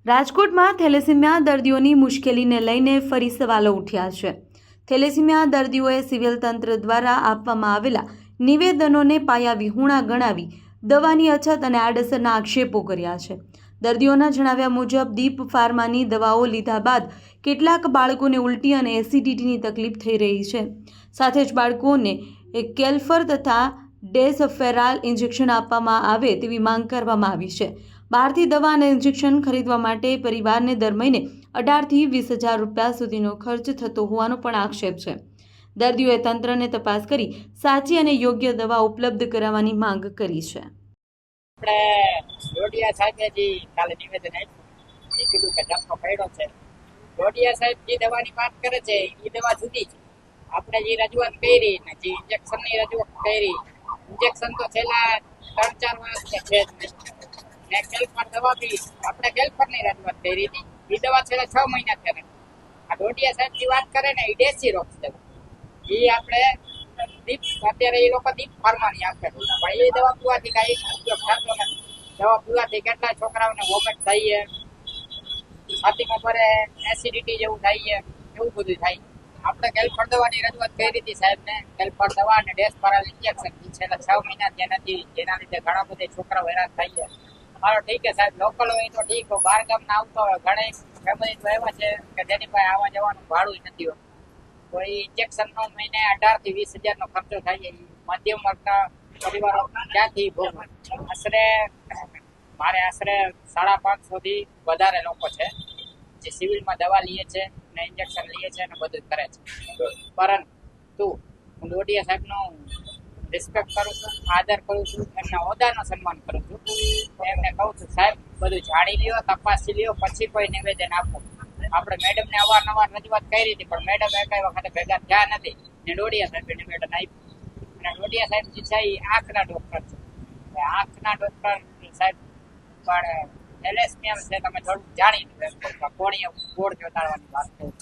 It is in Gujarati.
રાજકોટમાં થેલેસીમિયા દર્દીઓની મુશ્કેલીને લઈને ફરી સવાલો ઉઠ્યા છે। થેલેસીમિયા દર્દીઓએ સિવિલ તંત્ર દ્વારા આપવામાં આવેલા નિવેદનોને પાયાવિહોણા ગણાવી દવાની અછત અને આડઅસરના આક્ષેપો કર્યા છે। દર્દીઓના જણાવ્યા મુજબ દીપ ફાર્માની દવાઓ લીધા બાદ કેટલાક બાળકોને ઉલટી અને એસિડિટીની તકલીફ થઈ રહી છે। સાથે જ બાળકોને કેલ્ફર તથા ડેસફેરાલ ઇન્જેક્શન આપવામાં આવે તેવી માંગ કરવામાં આવી છે। બહારથી દવા અને ઇન્જેક્શન ખરીદવા માટે પરિવારને દર મહિને 18 થી 20,000 રૂપિયા સુધીનો ખર્ચ થતો હોવાનો પણ આક્ષેપ છે। દર્દીઓએ તંત્રને તપાસ કરી સાચી અને યોગ્ય દવા ઉપલબ્ધ કરાવવાની માંગ કરી છે। આપણે ડોડિયા સાહેબે જે કાલે નિવેદન આપ્યું એ કીધું કે ધક્કો પડ્યો છે। ડોડિયા સાહેબ જે દવાની વાત કરે છે એ દવા જુદી છે। આપણે જે રજૂઆત કરી ને જે ઇન્જેક્શનની રજૂઆત કરી, ઇન્જેક્શન તો છેલ્લા 3-4 વર્ષથી છે જ ને કેલ્ફર દવા બી આપણે કેલ્ફરની રજૂઆત કરી હતી એ દવા છેલ્લા 6 મહિના થયા નથી। આ ડોડિયા સાહેબ જે વાત કરે ને એ દેશી રોક્સ દવા એ આપણે અત્યારે એ લોકો દીપ ફાર્માની આપે પણ એ દવા પીવાથી કાંઈ ઉપયોગ થતો નથી। દવા પીવાથી કેટલા છોકરાઓને વોમિટ થાય છે, છાતીમાં ભરે, એસિડિટી જેવું થાય છે, એવું બધું થાય। આપણે કેલ્ફર દવાની રજૂઆત કરી હતી સાહેબને। કેલ્ફર દવા અને ડેસફેરાલ ઇન્જેક્શન છેલ્લા 6 મહિના ત્યાં નથી, જેના લીધે ઘણા બધા છોકરાઓ હેરાન થાય છે। મારો ઠીક છે સાહેબ, લોકલ હોય તો ઠીક, બહાર ગામના આવતો હોય ઘણા ફેમિલી તો એવા છે કે જેની પાસે આવવા જવાનું ભાડું નથી હોતું, તો એ ઇન્જેક્શનનો મહિને 18 થી 20,000 નો ખર્ચો થાય છે। મધ્યમ વર્ગના પરિવારો ક્યાંથી ભોગવે? મારે આશરે 550 થી વધારે લોકો છે જે સિવિલમાં દવા લે છે ને ઇન્જેક્શન લે છે ને બધું કરે છે। પરંતુ હું ડોડિયા સાહેબનો રિસ્પેક્ટ કરું છું, આદર કરું છું, એમના હોદ્દાનો સન્માન કરું છું। એમને કહું છું સાહેબ બધું જાણી લ્યો, તપાસી લ્યો, પછી કોઈ નિવેદન આપો। આપણે મેડમને અવારનવાર રજૂઆત કરી હતી પણ મેડમ એકાઈ વખતે ભેગા થયા નથી ને ડોડિયા સાહેબે નિવેદન આપ્યું। અને ડોડિયા સાહેબ જે છે એ આંખના ડૉક્ટર છે। આંખના ડૉક્ટર સાહેબ પણ થેલેસેમિયા છે, તમે થોડુંક જાણી લો, કોણીય ગોળ ચોંટાડવાની વાત કરું।